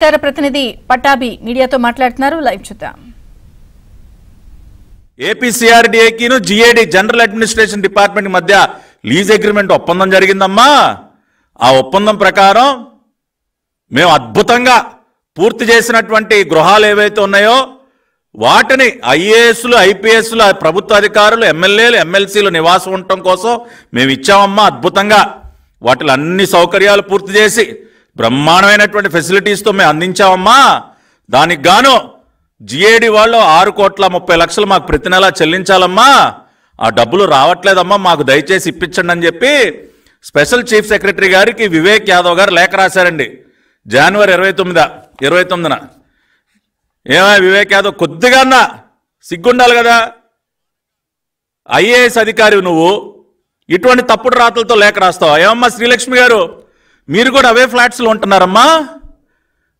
ప్రతినిధి పట్టాభి మీడియాతో మాట్లాడుతున్నారు. లైవ్ చూద్దాం. ఏపీసీఆర్డీఏకి జీఏడీ జనరల్ అడ్మినిస్ట్రేషన్ డిపార్ట్మెంట్ మధ్య లీజ్ అగ్రిమెంట్ ఒప్పందం జరిగిందమ్మా. ఆ ఒప్పందం ప్రకారం మేము అద్భుతంగా పూర్తి చేసినటువంటి గృహాలు ఏవైతే ఉన్నాయో వాటిని ఐఏఎస్లు ఐపీఎస్లు ప్రభుత్వ అధికారులు ఎమ్మెల్యేలు ఎమ్మెల్సీలు నివాసం ఉండటం కోసం మేము ఇచ్చామమ్మా. అద్భుతంగా వాటిలో అన్ని సౌకర్యాలు పూర్తి చేసి బ్రహ్మాండమైనటువంటి ఫెసిలిటీస్తో మేము అందించామమ్మా. దానికి గాను జీఏడీ వాళ్ళు 6,30,00,000 మాకు ప్రతి నెలా చెల్లించాలమ్మా. ఆ డబ్బులు రావట్లేదమ్మా, మాకు దయచేసి ఇప్పించండి అని చెప్పి స్పెషల్ చీఫ్ సెక్రటరీ గారికి వివేక్ యాదవ్ గారు లేఖ రాశారండి. జనవరి 29న. ఏమా వివేక్ యాదవ్, కొద్దిగా సిగ్గుండాలి కదా, ఐఏఎస్ అధికారి నువ్వు ఇటువంటి తప్పుడు రాతలతో లేఖ రాస్తావా? ఏమమ్మా శ్రీలక్ష్మి గారు, మీరు కూడా అవే ఫ్లాట్స్లో ఉంటున్నారమ్మా.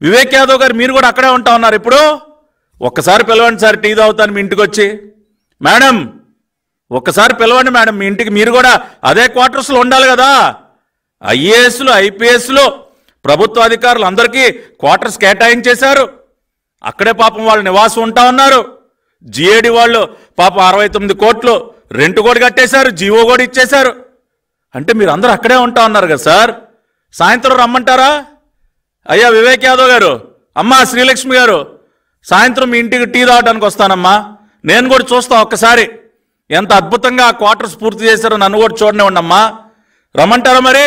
వివేక్ యాదవ్ గారు మీరు కూడా అక్కడే ఉంటా ఉన్నారు. ఇప్పుడు ఒక్కసారి పిలవండి సార్, టీ తాగుతాను మీ ఇంటికి వచ్చి. మేడం ఒక్కసారి పిలవండి మేడం, మీ ఇంటికి మీరు కూడా అదే క్వార్టర్స్లో ఉండాలి కదా. ఐఏఎస్లు ఐపీఎస్లు ప్రభుత్వ అధికారులు అందరికీ క్వార్టర్స్ కేటాయించేశారు. అక్కడే పాపం వాళ్ళు నివాసం ఉంటా ఉన్నారు. జీఏడీ వాళ్ళు పాపం 69 కోట్లు రెంట్ కూడా కట్టేశారు, జీవో కూడా ఇచ్చేశారు. అంటే మీరు అందరూ అక్కడే ఉంటా ఉన్నారు కదా సార్. సాయంత్రం రమ్మంటారా? అయ్యా వివేక్ యాదవ్ గారు, అమ్మా శ్రీలక్ష్మి గారు, సాయంత్రం మీ ఇంటికి టీ తాగడానికి వస్తానమ్మా. నేను కూడా చూస్తా ఒక్కసారి ఎంత అద్భుతంగా క్వార్టర్స్ పూర్తి చేశారో, నన్ను కూడా చూడనివ్వండి అమ్మా. రమ్మంటారా మరి?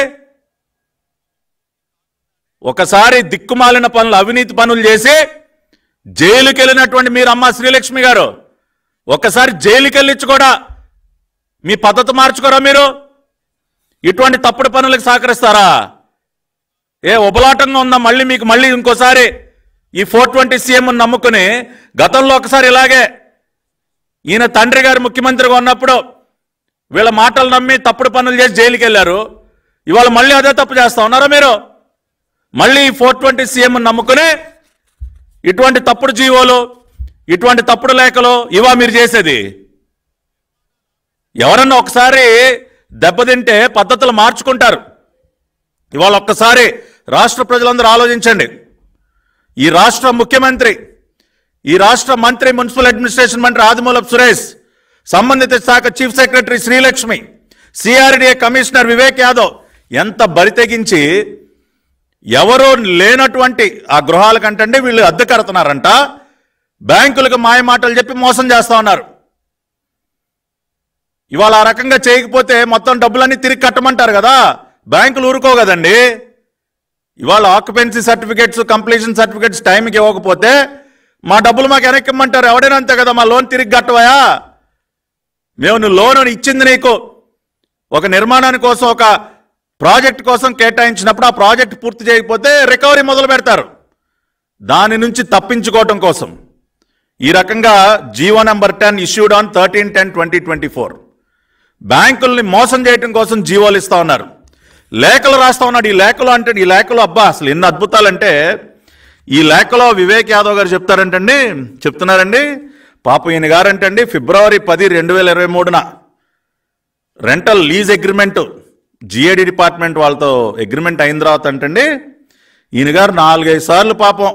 ఒకసారి దిక్కుమాలిన పనులు అవినీతి పనులు చేసి జైలుకి వెళ్ళినటువంటి మీరు అమ్మా శ్రీలక్ష్మి గారు, ఒక్కసారి జైలుకి వెళ్ళించి కూడా మీ పద్ధతి మార్చుకోరా మీరు? ఇటువంటి తప్పుడు పనులకు సహకరిస్తారా? ఏ ఉబలాటంగా ఉందా మళ్ళీ మీకు? మళ్ళీ ఇంకోసారి ఈ 420 సీఎం నమ్ముకుని గతంలో ఒకసారి ఇలాగే ఈయన తండ్రి గారు ముఖ్యమంత్రిగా ఉన్నప్పుడు వీళ్ళ మాటలు నమ్మి తప్పుడు పనులు చేసి జైలుకి వెళ్ళారు. ఇవాళ మళ్ళీ అదే తప్పు చేస్తా ఉన్నారా మీరు? మళ్ళీ ఈ 420 సీఎం నమ్ముకుని ఇటువంటి తప్పుడు జీవోలు ఇటువంటి తప్పుడు లేఖలు ఇవా మీరు చేసేది? ఎవరన్నా ఒకసారి దెబ్బతింటే పద్ధతులు మార్చుకుంటారు. ఇవాళ ఒక్కసారి రాష్ట్ర ప్రజలందరూ ఆలోచించండి. ఈ రాష్ట్ర ముఖ్యమంత్రి, ఈ రాష్ట్ర మంత్రి, మున్సిపల్ అడ్మినిస్ట్రేషన్ మంత్రి ఆదిమూలపు సురేష్, సంబంధిత శాఖ chief secretary Srilakshmi, CRDA commissioner Vivek Yadav ఎంత బరి తెగించి ఎవరో లేనటువంటి ఆ గృహాల కంటే వీళ్ళు అద్దె కడుతున్నారంట. బ్యాంకులకు మాయ మాటలు చెప్పి మోసం చేస్తా ఉన్నారు. ఇవాళ ఆ రకంగా చేయకపోతే మొత్తం డబ్బులన్నీ తిరిగి కట్టమంటారు కదా, బ్యాంకులు ఊరుకో కదండి. ఇవాళ ఆక్యుపెన్సీ సర్టిఫికేట్స్, కంప్లీషన్ సర్టిఫికేట్స్ టైంకి ఇవ్వకపోతే మా డబ్బులు మాకు వెనక్కిమ్మంటారు. ఎవడైనా అంతే కదా, మా లోన్ తిరిగి కట్టవయా? మేము నువ్వు లోన్ ఇచ్చింది నీకు ఒక నిర్మాణాని కోసం, ఒక ప్రాజెక్ట్ కోసం కేటాయించినప్పుడు ఆ ప్రాజెక్ట్ పూర్తి చేయకపోతే రికవరీ మొదలు పెడతారు. దాని నుంచి తప్పించుకోవటం కోసం ఈ రకంగా జీవో నెంబర్ 10 ఇష్యూడ్ ఆన్ 13/10/2024 బ్యాంకుల్ని మోసం చేయటం కోసం జీవోలు ఇస్తా ఉన్నారు, లేఖలు రాస్తా ఉన్నాడు. ఈ లేఖలు అంటే ఈ లేఖలు అబ్బా అసలు ఎన్ని అద్భుతాలంటే, ఈ లేఖలో వివేక్ యాదవ్ గారు చెప్తున్నారండి పాపం ఈయన గారంటండి ఫిబ్రవరి 10, 2023న rental lease agreement GAD department వాళ్ళతో అగ్రిమెంట్ అయిన తర్వాత అంటండి ఈయన గారు 4-5 సార్లు పాపం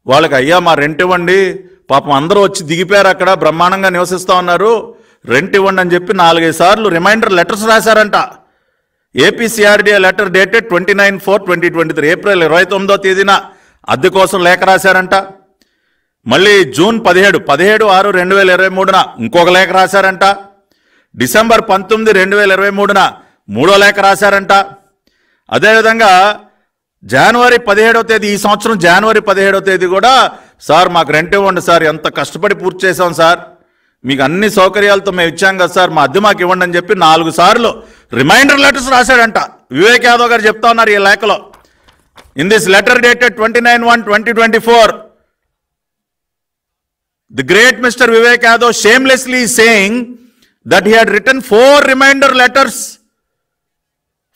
వాళ్ళకి అయ్యా మా రెంట్ ఇవ్వండి, పాపం అందరూ వచ్చి దిగిపోయారు, అక్కడ బ్రహ్మాండంగా నివసిస్తూ ఉన్నారు, రెంట్ ఇవ్వండి అని చెప్పి 4-5 సార్లు రిమైండర్ లెటర్స్ రాశారంట. ఏపీసీఆర్డీఏ లెటర్ డేటెడ్ 29/4/2023 ఏప్రిల్ 29వ తేదీన అద్దె కోసం లేఖ రాశారంట. మళ్ళీ జూన్ 17/6/2023న ఇంకొక లేఖ రాశారంట. డిసెంబర్ 19, 2023న మూడో లేఖ రాశారంట. అదేవిధంగా జనవరి 17వ తేదీ, ఈ సంవత్సరం జనవరి 17వ తేదీ కూడా సార్ మాకు రెంట్ ఇవ్వండి సార్, ఎంత కష్టపడి పూర్తి చేసాం సార్, మీకు అన్ని సౌకర్యాలతో మేము ఇచ్చాం కదా సార్, మా అద్దె మాకు ఇవ్వండి అని చెప్పి 4 సార్లు రిమైండర్ లెటర్స్ రాశాడంట. వివేక్ యాదవ్ గారు చెప్తా ఉన్నారు ఈ లేఖలో. In this letter dated 29/1/2024 the great mister Vivek Yadav shamelessly saying that he had written 4 reminder letters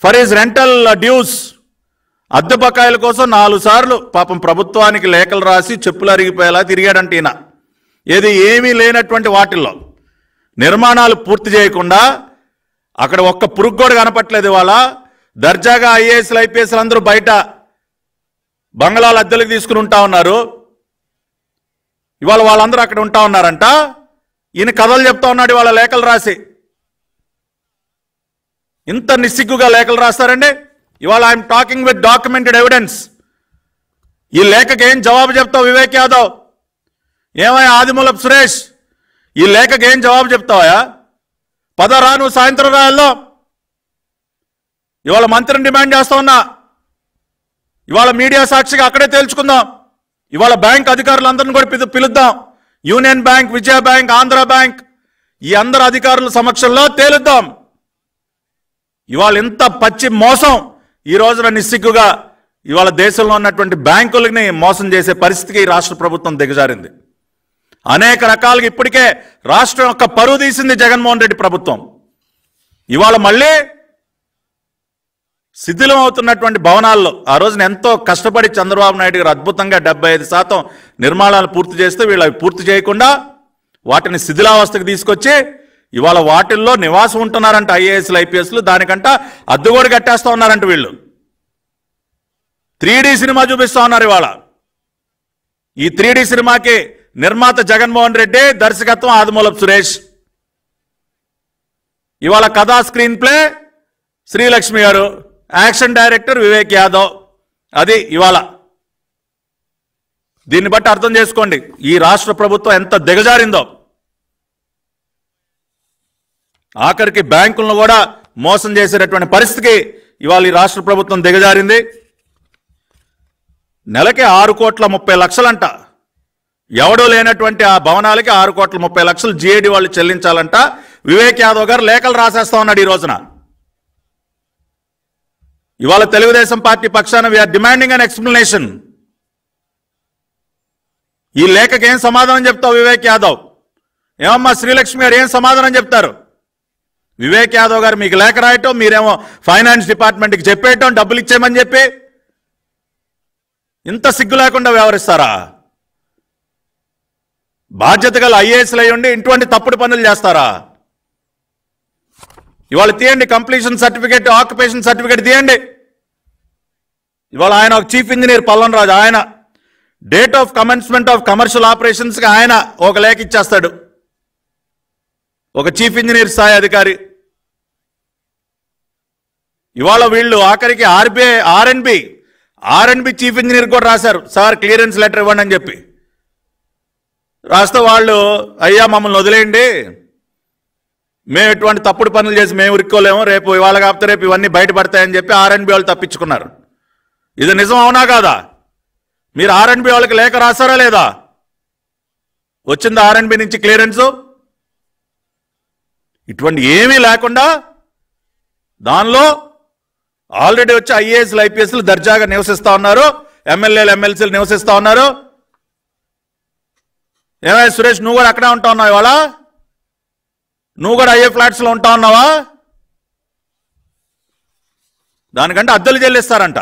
for his rental dues. అద్దె బకాయిల కోసం 4 సార్లు పాపం ప్రభుత్వానికి లేఖలు రాసి చెప్పులు అరిగిపోయేలా తిరిగాడంట ఈయన. ఏమీ లేనటువంటి వాటిల్లో నిర్మాణాలు పూర్తి చేయకుండా అక్కడ ఒక్క పురుగు కూడా కనపట్లేదు. ఇవాళ దర్జాగా ఐఏఎస్లు ఐపీఎస్లు అందరూ బయట బంగ్లాలు అద్దెలకు తీసుకుని ఉంటా ఉన్నారు. ఇవాళ వాళ్ళందరూ అక్కడ ఉంటా ఉన్నారంట. ఈయన కథలు చెప్తా ఉన్నాడు ఇవాళ లేఖలు రాసి. ఇంత నిస్సిగ్గుగా లేఖలు రాస్తారండి. ఇవాళ I'm talking with documented evidence. ఈ లేఖకి ఏం జవాబు చెప్తావు వివేక్ యాదవ్? ఏమయ్యా ఆదిమూలపు సురేష్, ఈ లేఖకి ఏం జవాబు చెప్తావా? పదరా నువ్వు సాయంత్రం రాయల్లో. ఇవాళ మంత్రిని డిమాండ్ చేస్తా ఉన్నా. ఇవాళ మీడియా సాక్షిగా అక్కడే తేల్చుకుందాం. ఇవాళ బ్యాంక్ అధికారులందరినీ కూడా పిలుద్దాం. యూనియన్ బ్యాంక్, విజయ బ్యాంక్, ఆంధ్ర బ్యాంక్, ఈ అందరు అధికారుల సమక్షంలో తేలుద్దాం. ఇవాళ ఇంత పచ్చి మోసం ఈ రోజున నిస్సిగ్గుగా ఇవాళ దేశంలో ఉన్నటువంటి బ్యాంకులని మోసం చేసే పరిస్థితికి ఈ రాష్ట్ర ప్రభుత్వం దిగజారింది. అనేక రకాలుగా ఇప్పటికే రాష్ట్రం యొక్క పరువు తీసింది జగన్మోహన్ రెడ్డి ప్రభుత్వం. ఇవాళ మళ్ళీ శిథిలం అవుతున్నటువంటి భవనాల్లో ఆ రోజున ఎంతో కష్టపడి చంద్రబాబు నాయుడు గారు అద్భుతంగా 75% నిర్మాణాలు పూర్తి చేస్తే వీళ్ళు అవి పూర్తి చేయకుండా వాటిని శిథిలావస్థకు తీసుకొచ్చి ఇవాళ వాటిల్లో నివాసం ఉంటున్నారంట ఐఏఎస్లు, ఐపీఎస్లు. దానికంట అద్దె కూడా కట్టేస్తా ఉన్నారంట వీళ్ళు. 3D సినిమా చూపిస్తా ఉన్నారు ఇవాళ. ఈ 3D సినిమాకి నిర్మాత జగన్మోహన్ రెడ్డి, దర్శకత్వం ఆదిమూలపు సురేష్. ఇవాళ కథా స్క్రీన్ ప్లే శ్రీలక్ష్మి గారు, యాక్షన్ డైరెక్టర్ వివేక్ యాదవ్. అది ఇవాళ. దీన్ని బట్టి అర్థం చేసుకోండి ఈ రాష్ట్ర ప్రభుత్వం ఎంత దిగజారిందో. ఆఖరికి బ్యాంకులను కూడా మోసం చేసేటటువంటి పరిస్థితికి ఇవాళ ఈ రాష్ట్ర ప్రభుత్వం దిగజారింది. నెలకి 6,30,00,000 ఎవడూ లేనటువంటి ఆ భవనాలకి 6,30,00,000 జీఏడీ వాళ్ళు చెల్లించాలంట. వివేక్ యాదవ్ గారు లేఖలు రాసేస్తా ఉన్నాడు ఈ రోజున. ఇవాళ తెలుగుదేశం పార్టీ పక్షాన వీఆర్ డిమాండింగ్ అన్ ఎక్స్ప్లెనేషన్. ఈ లేఖకి ఏం సమాధానం చెప్తావు వివేక్ యాదవ్? ఏమమ్మా శ్రీలక్ష్మి గారు ఏం సమాధానం చెప్తారు? వివేక్ యాదవ్ గారు మీకు లేఖ రాయటం, మీరేమో ఫైనాన్స్ డిపార్ట్మెంట్కి చెప్పేయటం డబ్బులు ఇచ్చేయమని చెప్పి. ఇంత సిగ్గు లేకుండా వ్యవహరిస్తారా? బాధ్యత గల ఐఏఎస్లు అయ్యి ఉండి ఇటువంటి తప్పుడు పనులు చేస్తారా? ఇవాళ తీయండి కంప్లీషన్ సర్టిఫికేట్, ఆక్యుపేషన్ సర్టిఫికేట్ తీయండి. ఇవాళ ఆయన ఒక చీఫ్ ఇంజనీర్ పల్లన్ రాజు, ఆయన date of commencement of commercial ఆపరేషన్స్కి ఆయన ఒక లేఖ ఇచ్చేస్తాడు, ఒక చీఫ్ ఇంజనీర్ స్థాయి అధికారి. ఇవాళ వీళ్ళు ఆఖరికి ఆర్ఎన్బి చీఫ్ ఇంజనీర్ కూడా రాశారు, సార్ క్లియరెన్స్ లెటర్ ఇవ్వండి అని చెప్పి. రాస్తే వాళ్ళు అయ్యా మమ్మల్ని వదిలేయండి, మేము ఎటువంటి తప్పుడు పనులు చేసి మేము ఉరుక్కోలేము, రేపు ఇవాళ కాకపోతే రేపు ఇవన్నీ బయటపడతాయని చెప్పి ఆర్ఎన్బి వాళ్ళు తప్పించుకున్నారు. ఇది నిజం అవునా కాదా? మీరు ఆర్ఎన్బి వాళ్ళకి లేఖ రాశారా లేదా? వచ్చిందా ఆర్ఎన్బి నుంచి క్లియరెన్సు? ఇటువంటి ఏమీ లేకుండా దానిలో ఆల్రెడీ వచ్చి ఐఏఎస్లు, ఐపీఎస్లు దర్జాగా నివసిస్తా ఉన్నారు, ఎమ్మెల్యేలు, ఎమ్మెల్సీలు నివసిస్తా ఉన్నారు. ఏమైనా సురేష్ నువ్వు కూడా అక్కడే ఉంటా ఉన్నావు, ఇవాళ నువ్వు కూడా ఐఏ ఫ్లాట్స్లో ఉంటా ఉన్నావా? దానికంటే అద్దెలు చెల్లిస్తారంట.